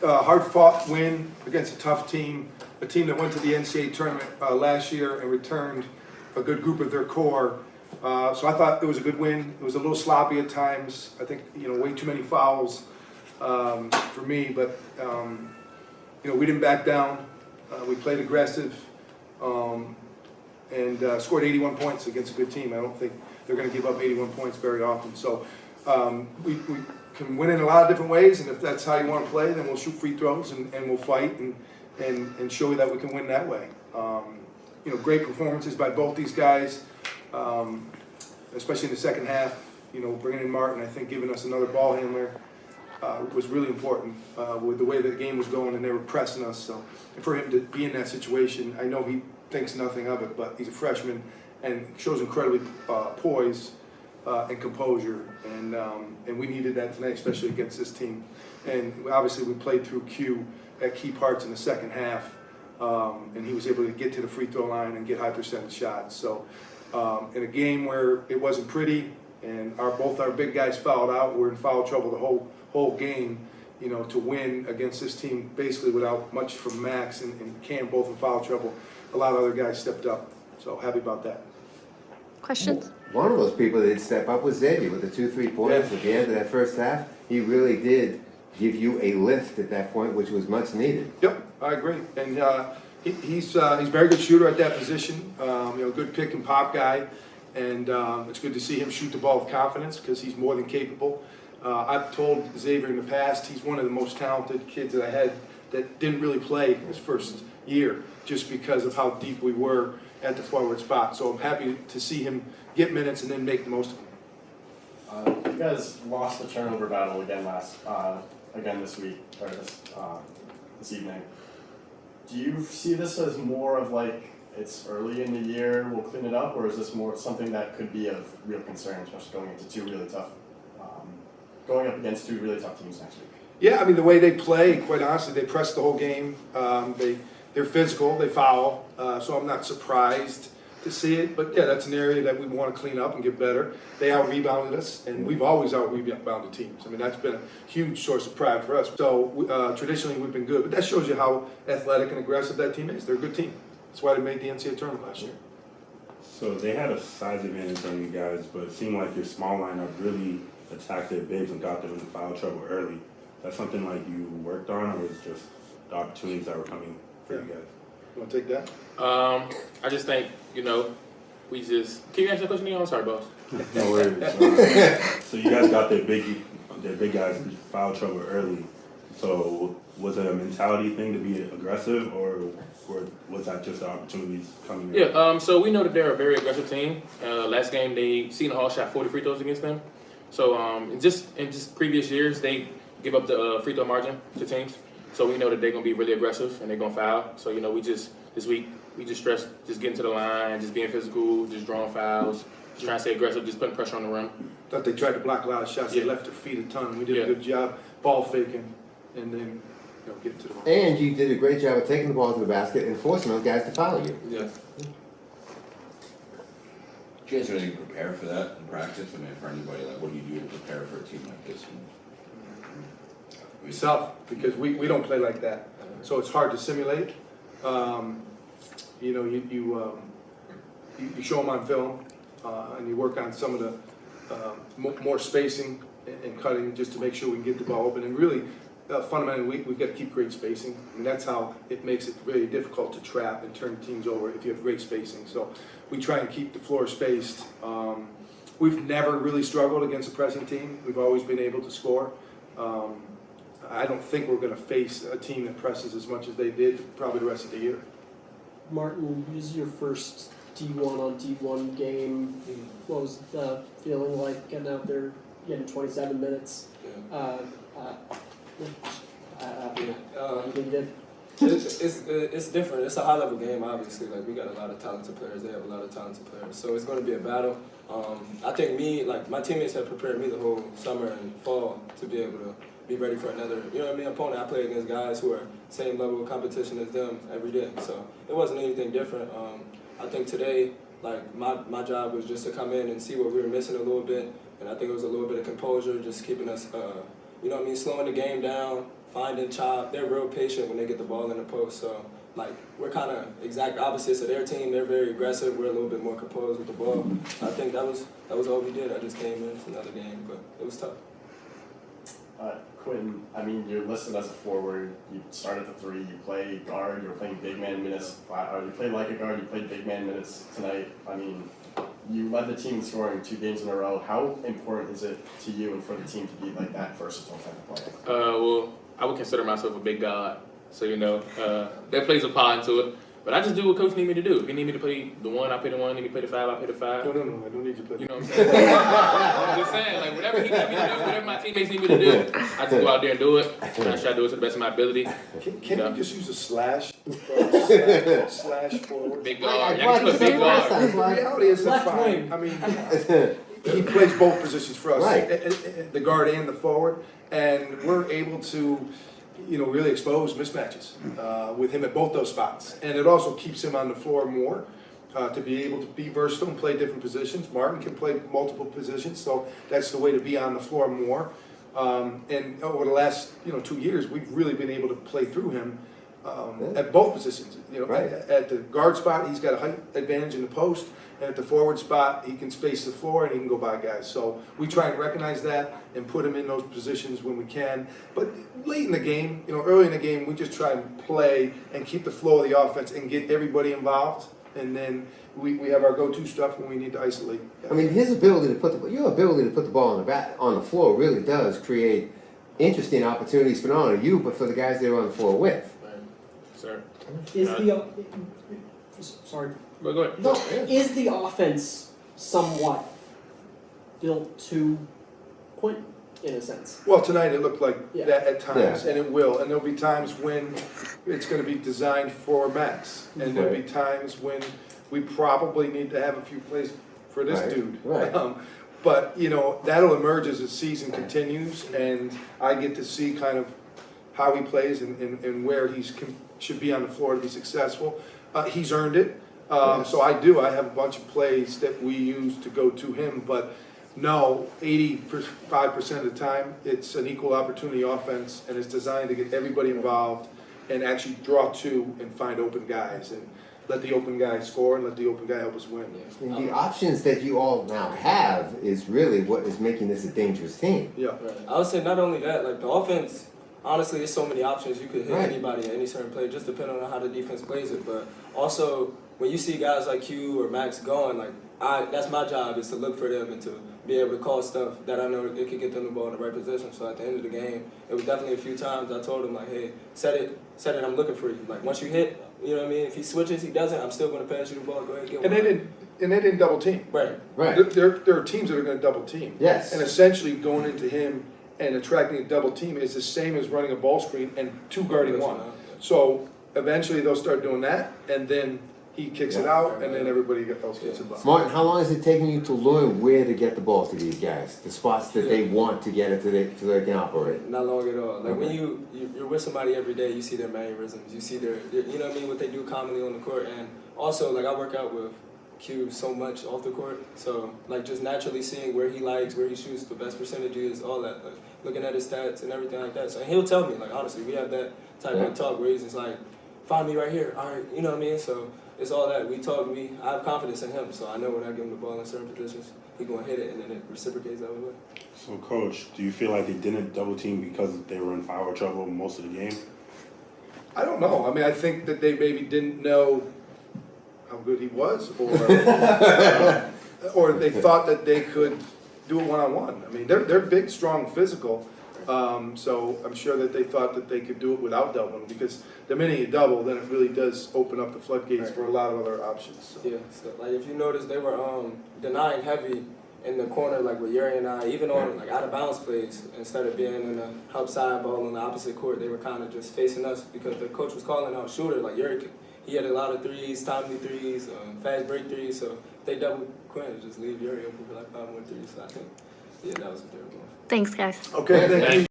hard-fought win against a tough team, a team that went to the NCAA tournament last year and returned a good group of their core. So I thought it was a good win. It was a little sloppy at times. I think, way too many fouls for me, but, we didn't back down. We played aggressive and scored 81 points against a good team. I don't think they're going to give up 81 points very often. So we can win in a lot of different ways, and if that's how you want to play, then we'll shoot free throws and we'll fight and show you that we can win that way. Great performances by both these guys, especially in the second half. Bringing in Martin, I think giving us another ball handler was really important with the way the game was going, and they were pressing us. So and for him to be in that situation, I know he thinks nothing of it, but he's a freshman and shows incredibly poise and composure, and we needed that tonight, especially against this team. And obviously we played through Q at key parts in the second half, and he was able to get to the free throw line and get high percentage shots. So in a game where it wasn't pretty and both our big guys fouled out, we're in foul trouble the whole game, to win against this team basically without much from Max and Cam both in foul trouble. A lot of other guys stepped up, so happy about that. Questions? One of those people that did step up was Xavier with the 2 3-pointers at the end of that first half. He really did give you a lift at that point, which was much needed. Yep, I agree. And he's a very good shooter at that position. Good pick and pop guy, and it's good to see him shoot the ball with confidence because he's more than capable. I've told Xavier in the past he's one of the most talented kids that I had that didn't really play his first year just because of how deep we were at the forward spot. So I'm happy to see him get minutes and then make the most of them. You guys lost the turnover battle again this week, or this evening. Do you see this as more of like it's early in the year, we'll clean it up, or is this more something that could be of real concern, especially going up against two really tough teams next week? Yeah, the way they play, quite honestly, they press the whole game. They're physical, they foul, so I'm not surprised to see it. But yeah, that's an area that we want to clean up and get better. They out-rebounded us, and we've always out-rebounded teams. That's been a huge source of pride for us. So traditionally we've been good, but that shows you how athletic and aggressive that team is. They're a good team. That's why they made the NCAA tournament last year. So they had a size advantage on you guys, but it seemed like your small lineup really attacked their bigs and got them into foul trouble early. That's something like you worked on, or was it just the opportunities that were coming for you guys? You want to take that? I just think, we just... Can you answer the question again? I'm sorry, boss. No worries. So you guys got their big guys in foul trouble early. So was it a mentality thing to be aggressive, or was that just the opportunities coming in? Yeah, so we know that they're a very aggressive team. Last game, Seton Hall shot 40 free throws against them. So in just previous years, they give up the free throw margin to teams. So we know that they're going to be really aggressive and they're going to foul. So, this week, we just stress just getting to the line, just being physical, just drawing fouls, just trying to stay aggressive, just putting pressure on the rim. Thought they tried to block a lot of shots. They left their feet a ton. We did a good job ball faking and then getting to the ball. And you did a great job of taking the ball to the basket and forcing those guys to foul you. Yeah. Did you guys really prepare for that in practice? For anybody, what do you do to prepare for a team like this? It's tough because we don't play like that, so it's hard to simulate. You show them on film, and you work on some of the more spacing and cutting just to make sure we can get the ball open. And really, fundamentally, we've got to keep great spacing, and that's how it makes it really difficult to trap and turn teams over if you have great spacing. So we try and keep the floor spaced. We've never really struggled against a pressing team. We've always been able to score. I don't think we're going to face a team that presses as much as they did probably the rest of the year. Martin, this is your first D1 on D1 game. What was the feeling like getting out there, getting 27 minutes? It's different. It's a high level game, obviously. We got a lot of talented players. They have a lot of talented players. So it's going to be a battle. I think my teammates have prepared me the whole summer and fall to be able to be ready for another, opponent. I play against guys who are same level of competition as them every day. So it wasn't anything different. I think today, my job was just to come in and see what we were missing a little bit. And I think it was a little bit of composure, just keeping us, slowing the game down finding chop. They're real patient when they get the ball in the post. So like we're kind of exact opposites of their team. They're very aggressive. We're a little bit more composed with the ball. I think that was all we did. I just came in. It's another game, but it was tough. Quentin, I mean, you're listed as a forward. You started the 3. You play guard. You're playing big man minutes. You played like a guard. You played big man minutes tonight. I mean, you led the team in scoring 2 games in a row. How important is it to you and for the team to be like that versatile type of player? Well, I would consider myself a big guard. So, that plays a part into it. But I just do what coach need me to do. If he need me to play the 1, I play the 1. Need me to play the 5, I play the 5. No, I don't need you to play. You know what I'm saying? I'm just saying, like, whatever he need me to do, whatever my teammates need me to do, I just go out there and do it. And I try to do it to the best of my ability. Can't you just use a slash? Slash forward? Big guard. Yeah, I can put big guard. The reality is that's Left fine. wing. I mean, he plays both positions for us, Right. the guard and the forward, and we're able to, really expose mismatches with him at both those spots. And it also keeps him on the floor more to be able to be versatile and play different positions. Martin can play multiple positions, so that's the way to be on the floor more. And over the last 2 years, we've really been able to play through him at both positions. Right. At the guard spot, he's got a height advantage in the post, and at the forward spot, he can space the floor and he can go by guys. So we try and recognize that and put him in those positions when we can. But late in the game, early in the game, we just try and play and keep the flow of the offense and get everybody involved. And then we have our go-to stuff when we need to isolate. I mean, your ability to put the ball on the floor really does create interesting opportunities for not only you but for the guys they're on the floor with. Right. Sir. Is sorry. Go ahead. No, Is the offense somewhat built to Quentin in a sense? Well, tonight it looked like Yeah. that at times, Yeah. and it will. And there'll be times when it's going to be designed for Max, and there'll be times when we probably need to have a few plays for this Right. dude. Right. But that'll emerge as the season continues, and I get to see kind of how he plays and where he should be on the floor to be successful. He's earned it. So I have a bunch of plays that we use to go to him, but no, 85% of the time, it's an equal opportunity offense, and it's designed to get everybody involved and actually draw to and find open guys and let the open guy score and let the open guy help us win. the options that you all now have is really what is making this a dangerous team. Yeah. Right. I would say not only that, like the offense, honestly, there's so many options. You could hit Right. anybody at any certain play, just depending on how the defense plays it. But also, when you see guys like Q or Max going, like that's my job is to look for them and to be able to call stuff that I know it could get them the ball in the right position. So at the end of the game, it was definitely a few times I told him like, hey, set it, I'm looking for you. Like once you hit, you know what I mean? If he switches, he doesn't, I'm still going to pass you the ball. Go ahead and get And one. they didn't double team. Right. Right. There are teams that are going to double team. Yes. And essentially going into him and attracting a double team is the same as running a ball screen and 2 guarding 1. So eventually they'll start doing that, and then he kicks it out, and then everybody else gets involved. Martin, how long is it taking you to learn where to get the ball to these guys, the spots that they want to get it so they can operate? Not long at all. Like when you're with somebody every day, you see their mannerisms, you see their you know what I mean, what they do commonly on the court, and also like I work out with Q so much off the court, so like just naturally seeing where he likes, where he shoots the best percentages, all that, like looking at his stats and everything like that. So and he'll tell me, like honestly, we have that type of talk where he's just like, find me right here, all right, you know what I mean? So it's all that we talk. I have confidence in him, so I know when I give him the ball in certain positions, he's gonna hit it, and then it reciprocates the other way. So, Coach, do you feel like they didn't double team because they were in foul trouble most of the game? I don't know. I mean, I think that they maybe didn't know how good he was, or they thought that they could do it one-on-one. I mean, they're big, strong, physical. So I'm sure that they thought that they could do it without doubling, because the minute you double, then it really does open up the floodgates for a lot of other options. So. Yeah, so like if you notice, they were denying heavy in the corner, like with Yuri and I, even on like out of bounds plays, instead of being in the help side ball on the opposite court, they were kind of just facing us because the coach was calling out shooter. Like Yuri, he had a lot of threes, timely threes, fast break threes. So if they double Quinn, just leave Yuri open for like 5 more threes. So I think, yeah, that was what they were doing. Thanks, guys. Okay, thank you.